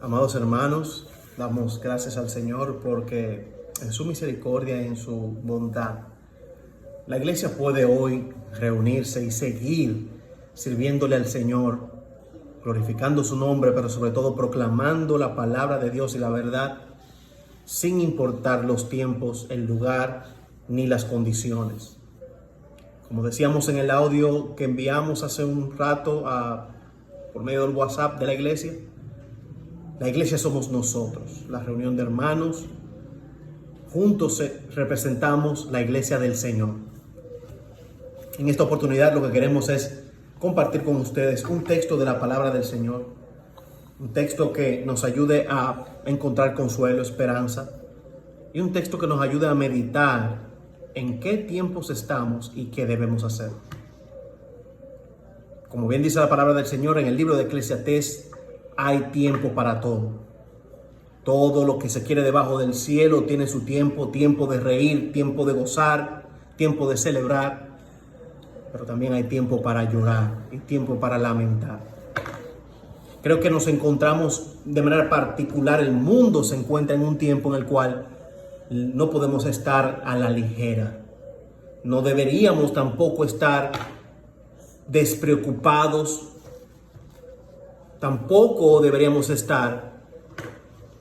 Amados hermanos, damos gracias al Señor porque en su misericordia y en su bondad, la iglesia puede hoy reunirse y seguir sirviéndole al Señor, glorificando su nombre, pero sobre todo proclamando la palabra de Dios y la verdad, sin importar los tiempos, el lugar ni las condiciones. Como decíamos en el audio que enviamos hace un rato por medio del WhatsApp de la iglesia somos nosotros, la reunión de hermanos. Juntos representamos la iglesia del Señor. En esta oportunidad lo que queremos es compartir con ustedes un texto de la palabra del Señor, un texto que nos ayude a encontrar consuelo, esperanza, y un texto que nos ayude a meditar en qué tiempos estamos y qué debemos hacer. Como bien dice la palabra del Señor en el libro de Eclesiastés, hay tiempo para todo. Todo lo que se quiere debajo del cielo tiene su tiempo, tiempo de reír, tiempo de gozar, tiempo de celebrar, pero también hay tiempo para llorar y tiempo para lamentar. Creo que nos encontramos de manera particular, el mundo se encuentra en un tiempo en el cual no podemos estar a la ligera. No deberíamos tampoco estar despreocupados. Tampoco deberíamos estar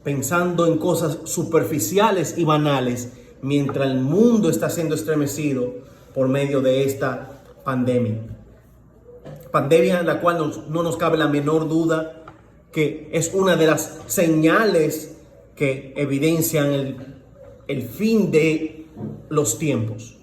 pensando en cosas superficiales y banales mientras el mundo está siendo estremecido por medio de esta pandemia. Pandemia en la cual no nos cabe la menor duda que es una de las señales que evidencian el fin de los tiempos.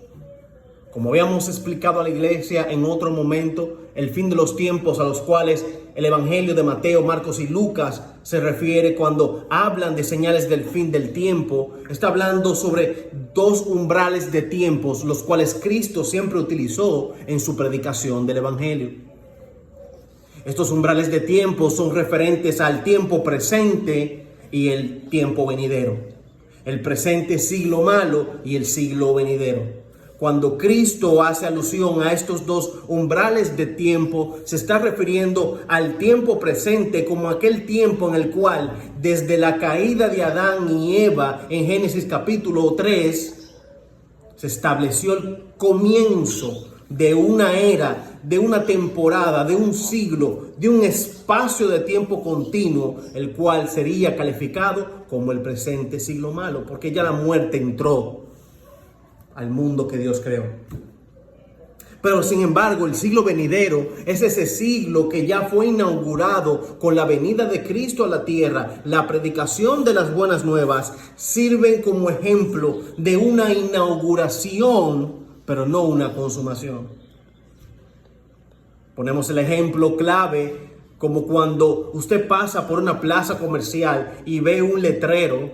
Como habíamos explicado a la iglesia en otro momento, el fin de los tiempos a los cuales el Evangelio de Mateo, Marcos y Lucas se refiere cuando hablan de señales del fin del tiempo, está hablando sobre dos umbrales de tiempos, los cuales Cristo siempre utilizó en su predicación del Evangelio. Estos umbrales de tiempo son referentes al tiempo presente y el tiempo venidero. El presente siglo malo y el siglo venidero. Cuando Cristo hace alusión a estos dos umbrales de tiempo, se está refiriendo al tiempo presente como aquel tiempo en el cual, desde la caída de Adán y Eva en Génesis capítulo 3, se estableció el comienzo de una era, de una temporada, de un siglo, de un espacio de tiempo continuo, el cual sería calificado como el presente siglo malo, porque ya la muerte entró al mundo que Dios creó. Pero sin embargo, el siglo venidero es ese siglo que ya fue inaugurado con la venida de Cristo a la tierra. La predicación de las buenas nuevas sirven como ejemplo de una inauguración, pero no una consumación. Ponemos el ejemplo clave como cuando usted pasa por una plaza comercial y ve un letrero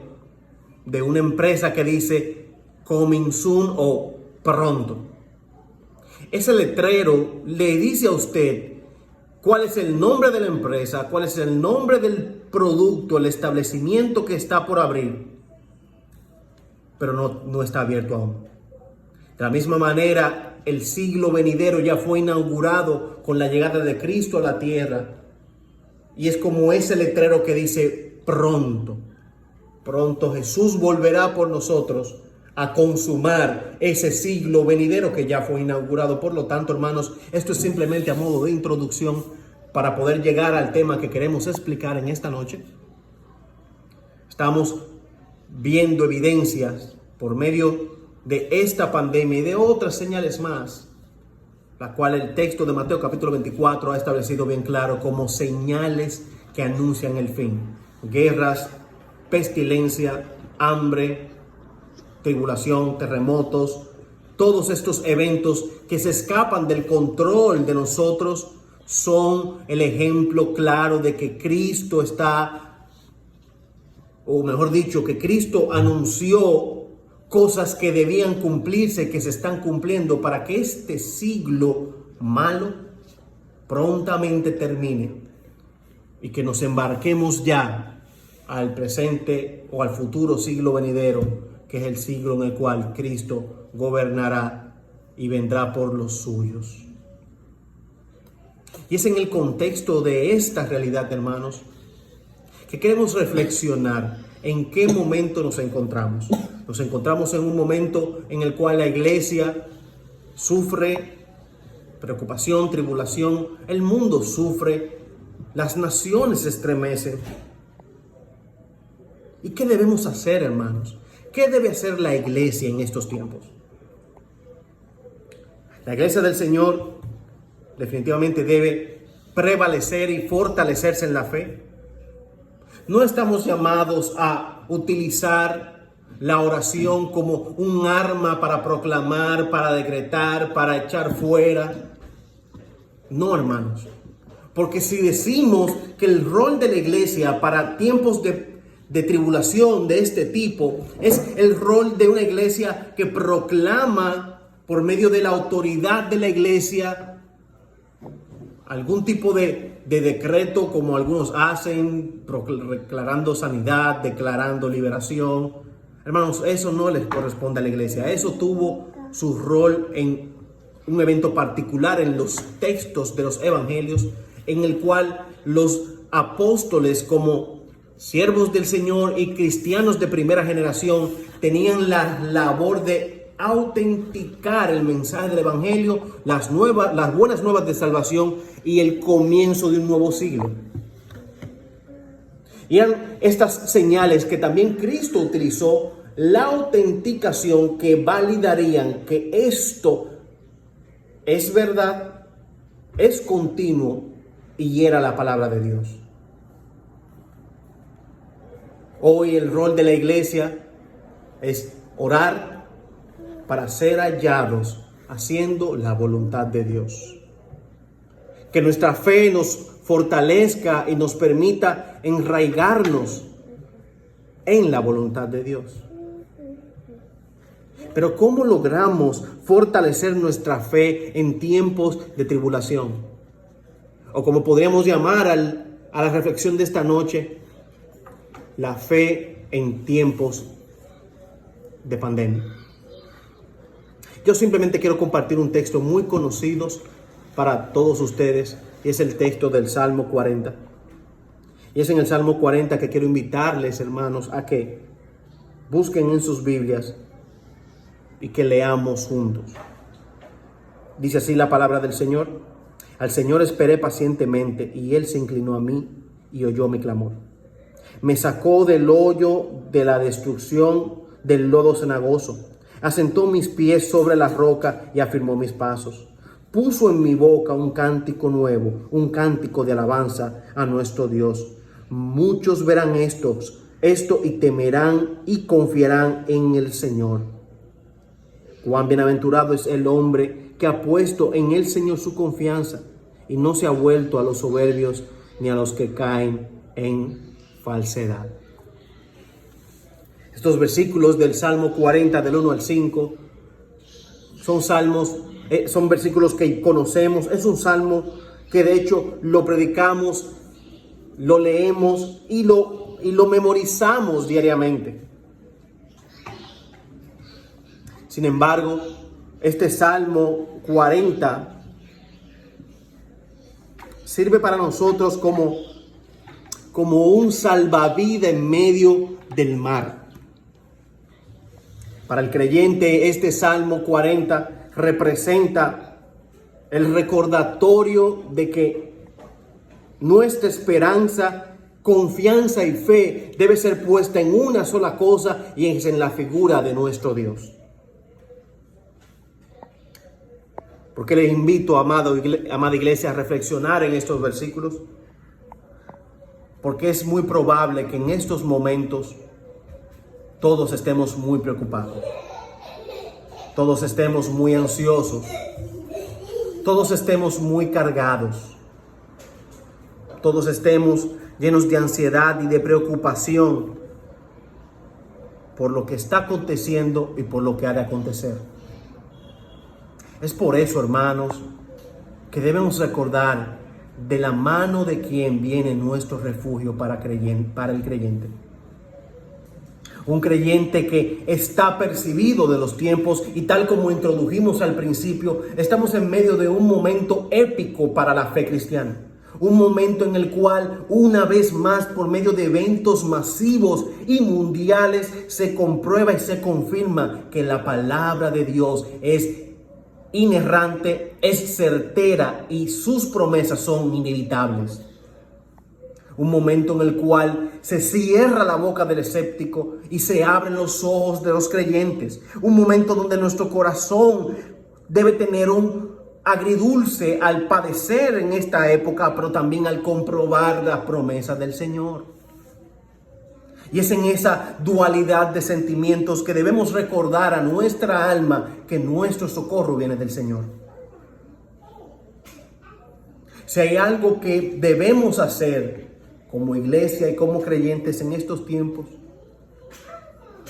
de una empresa que dice coming soon o pronto. Ese letrero le dice a usted cuál es el nombre de la empresa, cuál es el nombre del producto, el establecimiento que está por abrir, pero no está abierto aún. De la misma manera, el siglo venidero ya fue inaugurado con la llegada de Cristo a la tierra. Y es como ese letrero que dice pronto. Pronto Jesús volverá por nosotros a consumar ese siglo venidero que ya fue inaugurado. Por lo tanto, hermanos, esto es simplemente a modo de introducción para poder llegar al tema que queremos explicar en esta noche. Estamos viendo evidencias por medio de esta pandemia y de otras señales más, la cual el texto de Mateo capítulo 24 ha establecido bien claro como señales que anuncian el fin. Guerras, pestilencia, hambre, tribulación, terremotos, todos estos eventos que se escapan del control de nosotros son el ejemplo claro de que Cristo está, o mejor dicho, que Cristo anunció cosas que debían cumplirse, que se están cumpliendo para que este siglo malo prontamente termine y que nos embarquemos ya al presente o al futuro siglo venidero, que es el siglo en el cual Cristo gobernará y vendrá por los suyos. Y es en el contexto de esta realidad, hermanos, que queremos reflexionar en qué momento nos encontramos. Nos encontramos en un momento en el cual la iglesia sufre preocupación, tribulación, el mundo sufre, las naciones se estremecen. ¿Y qué debemos hacer, hermanos? ¿Qué debe hacer la iglesia en estos tiempos? La iglesia del Señor definitivamente debe prevalecer y fortalecerse en la fe. No estamos llamados a utilizar la oración como un arma para proclamar, para decretar, para echar fuera. No, hermanos. Porque si decimos que el rol de la iglesia para tiempos de tribulación de este tipo es el rol de una iglesia que proclama por medio de la autoridad de la iglesia algún tipo de decreto, como algunos hacen, declarando sanidad, declarando liberación. Hermanos, eso no les corresponde a la iglesia. Eso tuvo su rol en un evento particular en los textos de los evangelios, en el cual los apóstoles, como siervos del Señor y cristianos de primera generación, tenían la labor de autenticar el mensaje del evangelio, las buenas nuevas de salvación y el comienzo de un nuevo siglo. Y eran estas señales que también Cristo utilizó, la autenticación, que validarían que esto es verdad, es continuo y era la palabra de Dios. Hoy el rol de la iglesia es orar para ser hallados haciendo la voluntad de Dios. Que nuestra fe nos fortalezca y nos permita enraigarnos en la voluntad de Dios. Pero ¿cómo logramos fortalecer nuestra fe en tiempos de tribulación? O como podríamos llamar a la reflexión de esta noche, la fe en tiempos de pandemia. Yo simplemente quiero compartir un texto muy conocido para todos ustedes, y es el texto del Salmo 40. Y es en el Salmo 40 que quiero invitarles, hermanos, a que busquen en sus Biblias y que leamos juntos. Dice así la palabra del Señor: al Señor esperé pacientemente, y Él se inclinó a mí y oyó mi clamor. Me sacó del hoyo de la destrucción, del lodo cenagoso. Asentó mis pies sobre la roca y afirmó mis pasos. Puso en mi boca un cántico nuevo, un cántico de alabanza a nuestro Dios. Muchos verán esto y temerán y confiarán en el Señor. Cuán bienaventurado es el hombre que ha puesto en el Señor su confianza y no se ha vuelto a los soberbios ni a los que caen en falsedad. Estos versículos del Salmo 40, del 1 al 5, son versículos que conocemos. Es un salmo que de hecho lo predicamos, lo leemos y lo memorizamos diariamente. Sin embargo, este Salmo 40 sirve para nosotros como un salvavidas en medio del mar. Para el creyente, este Salmo 40 representa el recordatorio de que nuestra esperanza, confianza y fe debe ser puesta en una sola cosa, y es en la figura de nuestro Dios. Porque les invito, amada iglesia, a reflexionar en estos versículos, porque es muy probable que en estos momentos todos estemos muy preocupados, todos estemos muy ansiosos, todos estemos muy cargados, todos estemos llenos de ansiedad y de preocupación por lo que está aconteciendo y por lo que ha de acontecer. Es por eso, hermanos, que debemos recordar de la mano de quien viene nuestro refugio para el creyente. Un creyente que está percibido de los tiempos, y tal como introdujimos al principio, estamos en medio de un momento épico para la fe cristiana. Un momento en el cual, una vez más, por medio de eventos masivos y mundiales, se comprueba y se confirma que la palabra de Dios es inerrante, es certera y sus promesas son inevitables. Un momento en el cual se cierra la boca del escéptico y se abren los ojos de los creyentes. Un momento donde nuestro corazón debe tener un agridulce al padecer en esta época, pero también al comprobar las promesas del Señor. Y es en esa dualidad de sentimientos que debemos recordar a nuestra alma que nuestro socorro viene del Señor. Si hay algo que debemos hacer como iglesia y como creyentes en estos tiempos,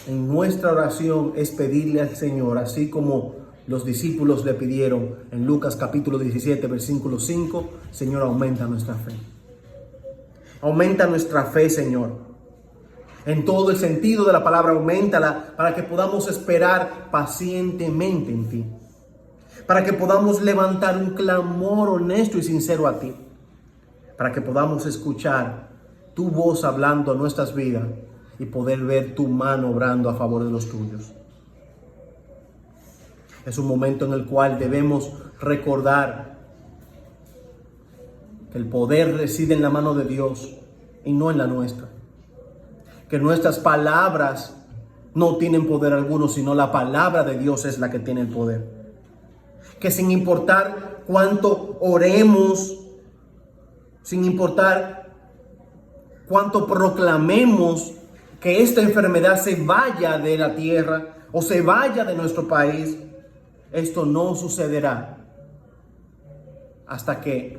en nuestra oración es pedirle al Señor, así como los discípulos le pidieron en Lucas capítulo 17, versículo 5, Señor, aumenta nuestra fe. Aumenta nuestra fe, Señor. En todo el sentido de la palabra, auméntala para que podamos esperar pacientemente en ti. Para que podamos levantar un clamor honesto y sincero a ti. Para que podamos escuchar tu voz hablando a nuestras vidas y poder ver tu mano obrando a favor de los tuyos. Es un momento en el cual debemos recordar que el poder reside en la mano de Dios y no en la nuestra. Que nuestras palabras no tienen poder alguno, sino la palabra de Dios es la que tiene el poder. Que sin importar cuánto oremos, sin importar cuánto proclamemos que esta enfermedad se vaya de la tierra o se vaya de nuestro país, esto no sucederá hasta que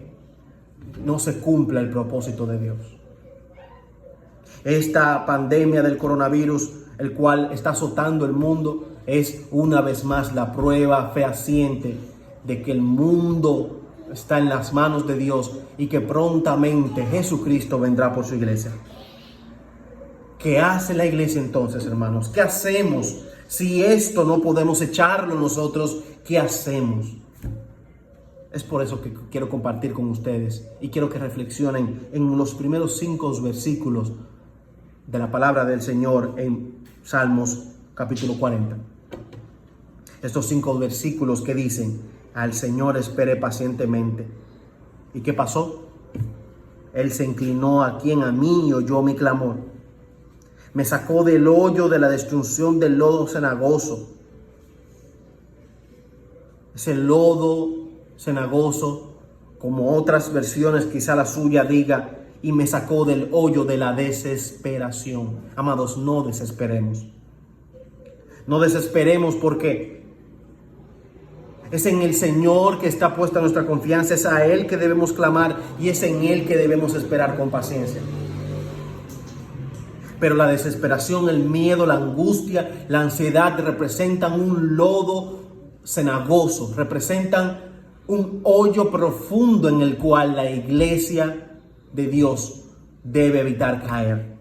no se cumpla el propósito de Dios. Esta pandemia del coronavirus, el cual está azotando el mundo, es una vez más la prueba fehaciente de que el mundo está en las manos de Dios y que prontamente Jesucristo vendrá por su iglesia. ¿Qué hace la iglesia entonces, hermanos? ¿Qué hacemos? Si esto no podemos echarlo nosotros, ¿qué hacemos? Es por eso que quiero compartir con ustedes y quiero que reflexionen en los primeros 5 versículos de la palabra del Señor en Salmos capítulo 40. Estos 5 versículos que dicen: al Señor esperé pacientemente. ¿Y qué pasó? Él se inclinó a mí y oyó mi clamor. Me sacó del hoyo de la destrucción, del lodo cenagoso. Ese lodo cenagoso, como otras versiones, quizá la suya diga, y me sacó del hoyo de la desesperación. Amados, no desesperemos. No desesperemos porque es en el Señor que está puesta nuestra confianza, es a Él que debemos clamar y es en Él que debemos esperar con paciencia. Pero la desesperación, el miedo, la angustia, la ansiedad representan un lodo cenagoso, representan un hoyo profundo en el cual la iglesia de Dios debe evitar caer.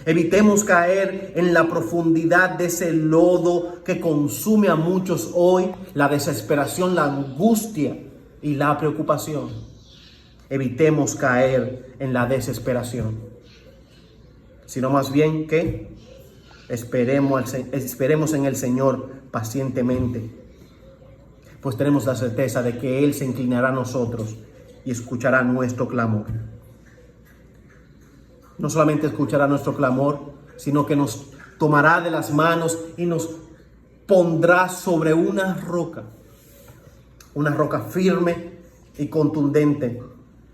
Evitemos caer en la profundidad de ese lodo que consume a muchos hoy, la desesperación, la angustia y la preocupación. Evitemos caer en la desesperación, sino más bien que esperemos en el Señor pacientemente, pues tenemos la certeza de que Él se inclinará a nosotros y escuchará nuestro clamor. No solamente escuchará nuestro clamor, sino que nos tomará de las manos y nos pondrá sobre una roca firme y contundente,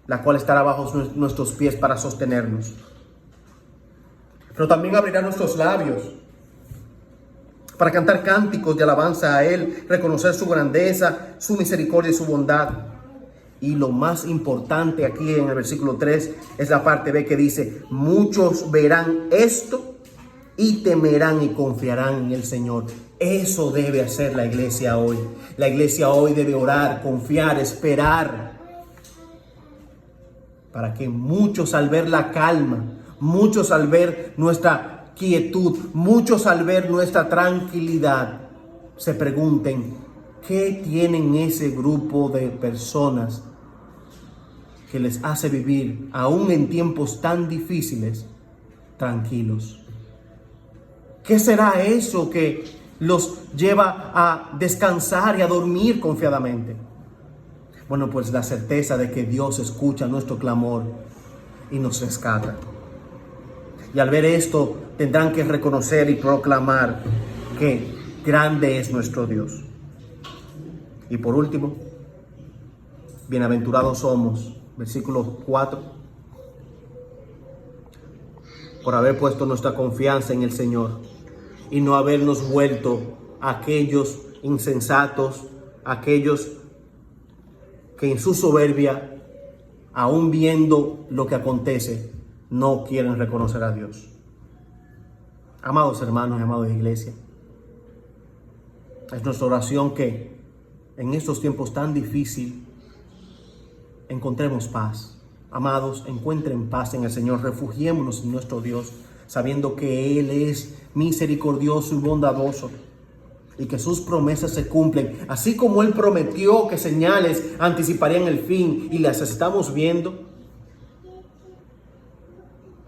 la cual estará bajo nuestros pies para sostenernos. Pero también abrirá nuestros labios para cantar cánticos de alabanza a Él, reconocer su grandeza, su misericordia y su bondad. Y lo más importante aquí en el versículo 3 es la parte B que dice: muchos verán esto y temerán y confiarán en el Señor. Eso debe hacer la iglesia hoy. La iglesia hoy debe orar, confiar, esperar, para que muchos, al ver la calma, muchos al ver nuestra quietud, muchos al ver nuestra tranquilidad, se pregunten: ¿qué tienen ese grupo de personas que les hace vivir, aún en tiempos tan difíciles, tranquilos. ¿Qué será eso que los lleva a descansar y a dormir confiadamente? Bueno, pues la certeza de que Dios escucha nuestro clamor y nos rescata. Y al ver esto, tendrán que reconocer y proclamar que grande es nuestro Dios. Y por último, bienaventurados somos, versículo 4, por haber puesto nuestra confianza en el Señor y no habernos vuelto a aquellos insensatos, aquellos que en su soberbia, aún viendo lo que acontece, no quieren reconocer a Dios. Amados hermanos y amados iglesia, es nuestra oración que en estos tiempos tan difíciles encontremos paz. Amados, encuentren paz en el Señor, refugiémonos en nuestro Dios, sabiendo que Él es misericordioso y bondadoso y que sus promesas se cumplen, así como Él prometió que señales anticiparían el fin y las estamos viendo.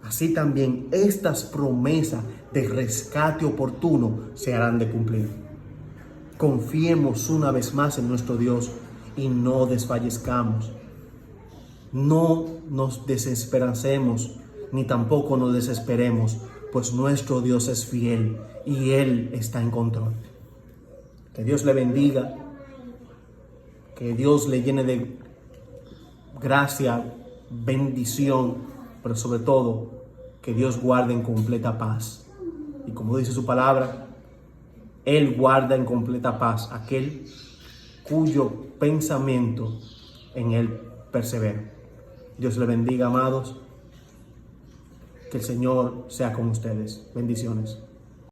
Así también estas promesas de rescate oportuno se harán de cumplir. Confiemos una vez más en nuestro Dios y no desfallezcamos. No nos desesperancemos, ni tampoco nos desesperemos, pues nuestro Dios es fiel y Él está en control. Que Dios le bendiga, que Dios le llene de gracia, bendición, pero sobre todo, que Dios guarde en completa paz. Y como dice su palabra, Él guarda en completa paz aquel cuyo pensamiento en Él persevera. Dios le bendiga, amados. Que el Señor sea con ustedes. Bendiciones.